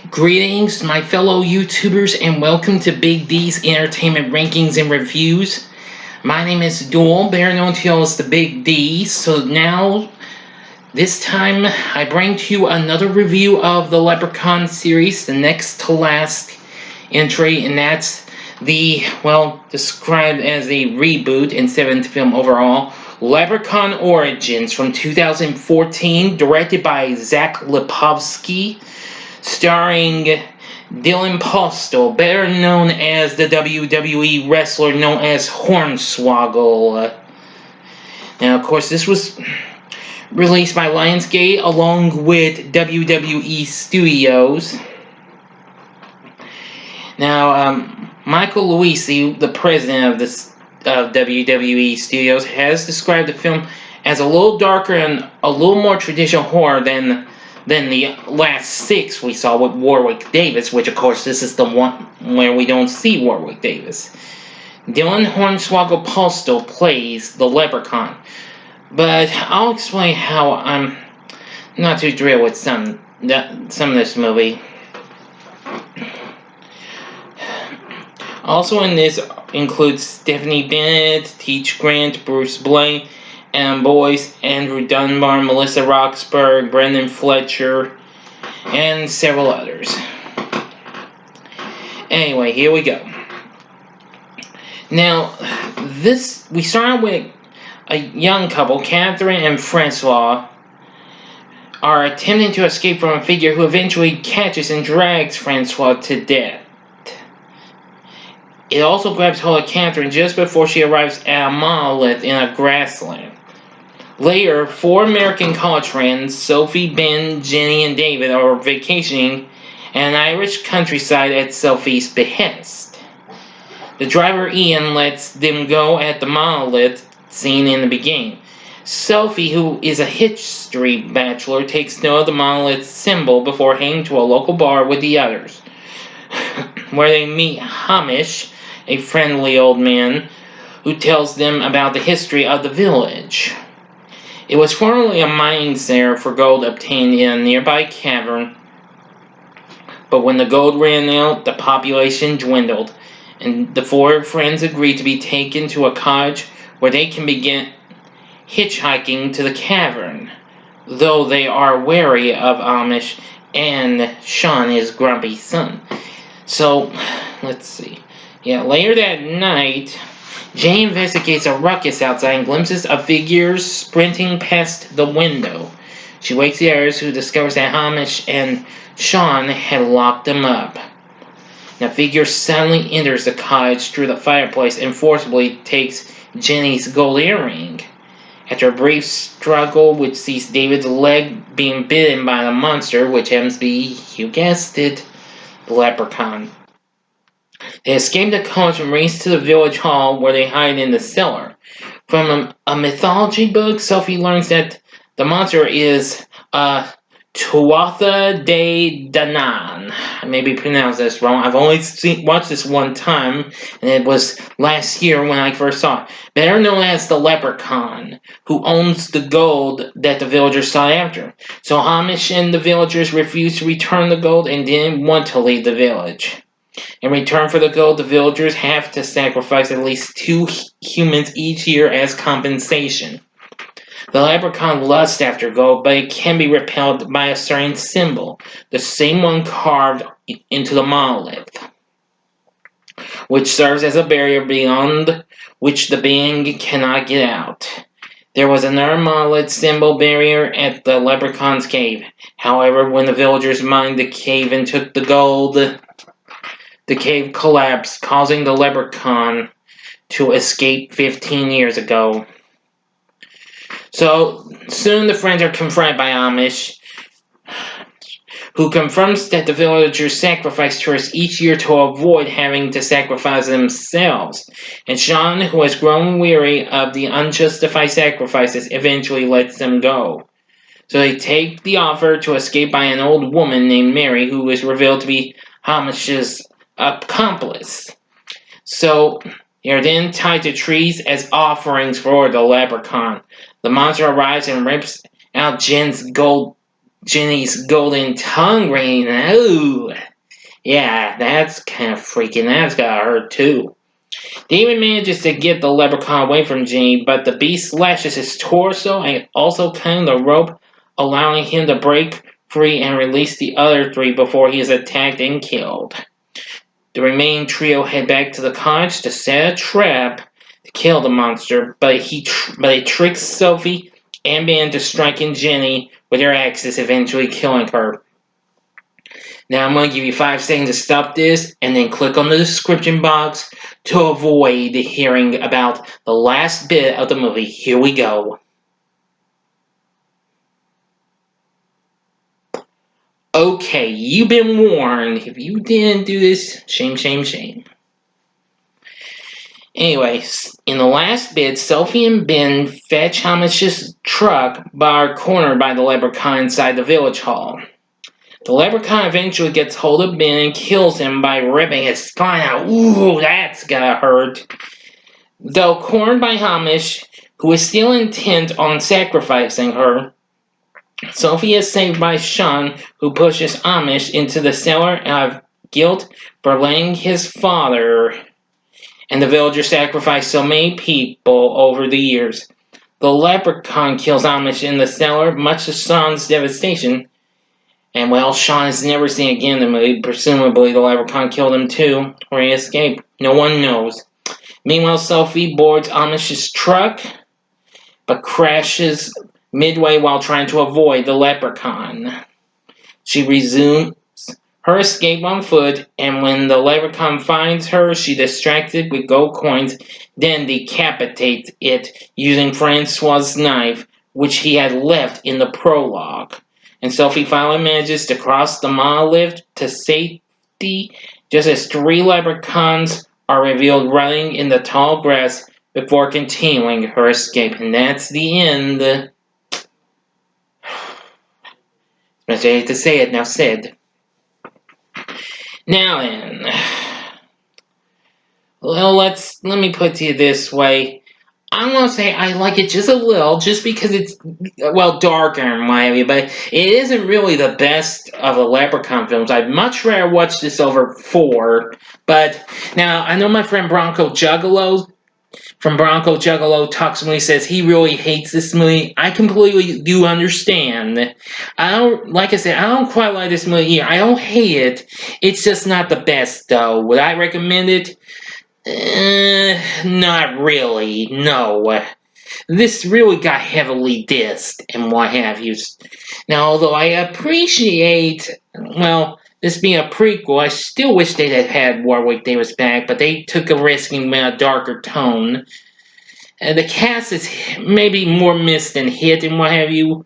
Greetings, my fellow YouTubers, and welcome to Big D's Entertainment Rankings and Reviews. My name is Duel, better known to you all as the Big D. So now, this time, I bring to you another review of the Leprechaun series, the next to last entry, and that's the, described as a reboot and seventh film overall, Leprechaun Origins from 2014, directed by Zach Lipovsky, starring Dylan Postl, better known as the WWE wrestler known as Hornswoggle. Now, of course, this was released by Lionsgate along with WWE Studios. Now, Michael Luisi, the president of WWE Studios, has described the film as a little darker and a little more traditional horror than the last six we saw with Warwick Davis, which of course this is the one where we don't see Warwick Davis. Dylan Hornswoggle Postl plays the Leprechaun, but I'll explain how I'm not too thrilled with some of this movie. Also in this includes Stephanie Bennett, Teach Grant, Bruce Blaine, Adam Boyce, Andrew Dunbar, Melissa Roxburgh, Brendan Fletcher, and several others. Anyway, here we go. Now, we start with a young couple, Catherine and Francois, are attempting to escape from a figure who eventually catches and drags Francois to death. It also grabs hold of Catherine just before she arrives at a monolith in a grassland. Later, four American college friends, Sophie, Ben, Jenny, and David, are vacationing in an Irish countryside at Sophie's behest. The driver, Ian, lets them go at the monolith seen in the beginning. Sophie, who is a history bachelor, takes note of the monolith symbol before heading to a local bar with the others, where they meet Hamish, a friendly old man, who tells them about the history of the village. It was formerly a mining center for gold obtained in a nearby cavern, but when the gold ran out, the population dwindled, and the four friends agreed to be taken to a cottage where they can begin hitchhiking to the cavern, though they are wary of Amish and Sean, his grumpy son. So, let's see. Later that night, Jane investigates a ruckus outside and glimpses of figures sprinting past the window. She wakes the others, who discovers that Hamish and Sean had locked them up. The figure suddenly enters the cottage through the fireplace and forcibly takes Jenny's gold earring. After a brief struggle, which sees David's leg being bitten by the monster, which happens to be, you guessed it, the Leprechaun. They escape the college and race to the village hall, where they hide in the cellar. From a mythology book, Sophie learns that the monster is Tuatha De Danann. I maybe pronounced this wrong. I've only watched this one time, and it was last year when I first saw it. Better known as the Leprechaun, who owns the gold that the villagers sought after. So Hamish and the villagers refused to return the gold and didn't want to leave the village. In return for the gold, the villagers have to sacrifice at least 2 humans each year as compensation. The Leprechaun lusts after gold, but it can be repelled by a certain symbol, the same one carved into the monolith, which serves as a barrier beyond which the being cannot get out. There was another monolith symbol barrier at the Leprechaun's cave. However, when the villagers mined the cave and took the gold, the cave collapsed, causing the Leprechaun to escape 15 years ago. So, soon the friends are confronted by Amish, who confirms that the villagers sacrifice tourists each year to avoid having to sacrifice themselves. And Sean, who has grown weary of the unjustified sacrifices, eventually lets them go. So they take the offer to escape by an old woman named Mary, who is revealed to be Hamish's accomplice. So they are then tied to trees as offerings for the Leprechaun. The monster arrives and rips out Jen's gold Jenny's golden tongue ring. Ooh. Yeah, that's kind of freaking. That's gotta hurt too. David manages to get the leprechaun away from Jenny, but the beast slashes his torso and also cutting the rope, allowing him to break free and release the other three before he is attacked and killed. The remaining trio head back to the cottage to set a trap to kill the monster, but it tricks Sophie and Ben into striking Jenny with their axes, eventually killing her. Now I'm going to give you 5 seconds to stop this, and then click on the description box to avoid hearing about the last bit of the movie. Here we go. Okay, you've been warned. If you didn't do this, shame, shame, shame. Anyway, in the last bit, Sophie and Ben fetch Hamish's truck but are cornered by the leprechaun inside the village hall. The leprechaun eventually gets hold of Ben and kills him by ripping his spine out. Ooh, that's gonna hurt. Though cornered by Hamish, who is still intent on sacrificing her, Sophie is saved by Sean, who pushes Amish into the cellar out of guilt for letting his father and the villagers sacrifice so many people over the years. The leprechaun kills Amish in the cellar, much to Sean's devastation. And well, Sean is never seen again in the movie. Presumably the leprechaun killed him too, or he escaped. No one knows. Meanwhile, Sophie boards Amish's truck, but crashes midway while trying to avoid the leprechaun. She resumes her escape on foot, and when the leprechaun finds her, she distracts it with gold coins, then decapitates it using Francois's knife, which he had left in the prologue. And Sophie finally manages to cross the monolith to safety, just as 3 leprechauns are revealed running in the tall grass before continuing her escape. And that's the end. I hate to say it, now said. Now then, well, let me put it to you this way. I'm gonna say I like it just a little, just because it's, well, darker in my view, but it isn't really the best of the Leprechaun films. I'd much rather watch this over 4. But now I know my friend Bronco Juggalo from Bronco Juggalo talks when he says he really hates this movie. I completely do understand. Like I said, I don't quite like this movie either. I don't hate it. It's just not the best, though. Would I recommend it? Not really, no. This really got heavily dissed and what have you. Now, although I appreciate, well, this being a prequel, I still wish they'd have had Warwick Davis back, but they took a risk and went a darker tone. The cast is maybe more missed than hit and what have you.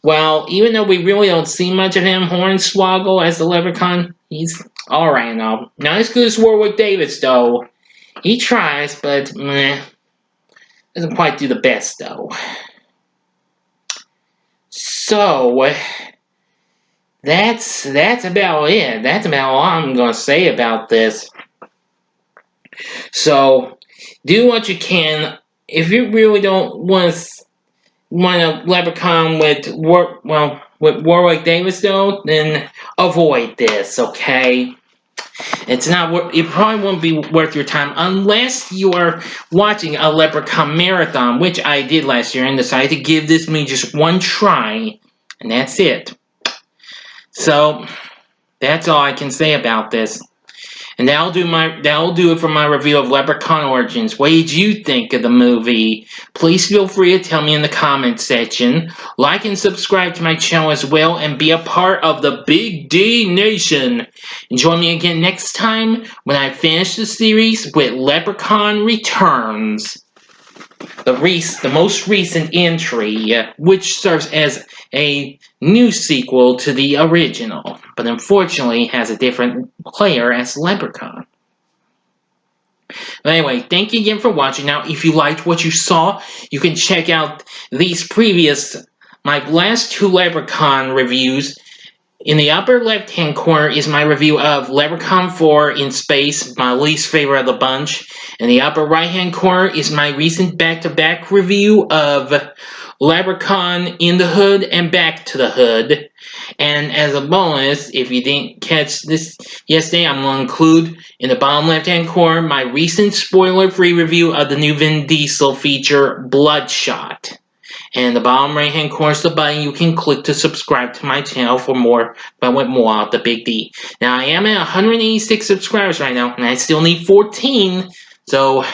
Well, even though we really don't see much of him, Hornswoggle as the Leprechaun, he's alright and all. Not as good as Warwick Davis, though. He tries, but meh, doesn't quite do the best, though. So, that's about it. That's about all I'm going to say about this. So, do what you can. If you really don't want a Leprechaun with Warwick Davis, though, then avoid this, okay? It's not. It probably won't be worth your time unless you are watching a Leprechaun marathon, which I did last year, and decided to give this movie just one try, and that's it. So that's all I can say about this, and that'll do it for my review of Leprechaun Origins. What did you think of the movie? Please feel free to tell me in the comment section. Like and subscribe to my channel as well, and be a part of the Big D Nation. And join me again next time when I finish the series with Leprechaun Returns, the most recent entry, which serves as a new sequel to the original, but unfortunately has a different player as Leprechaun. But anyway, thank you again for watching. Now, if you liked what you saw, you can check out my last 2 Leprechaun reviews. In the upper left-hand corner is my review of Leprechaun 4 in Space, my least favorite of the bunch. In the upper right-hand corner is my recent back-to-back review of Leprechaun in the Hood and Back to the Hood. And as a bonus, if you didn't catch this yesterday, I'm going to include in the bottom left-hand corner my recent spoiler-free review of the new Vin Diesel feature, Bloodshot. And in the bottom right-hand corner is the button you can click to subscribe to my channel for more, but with more out the Big D. Now, I am at 186 subscribers right now, and I still need 14, so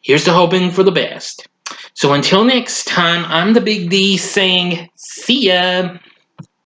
here's to hoping for the best. So until next time, I'm the Big D saying, see ya!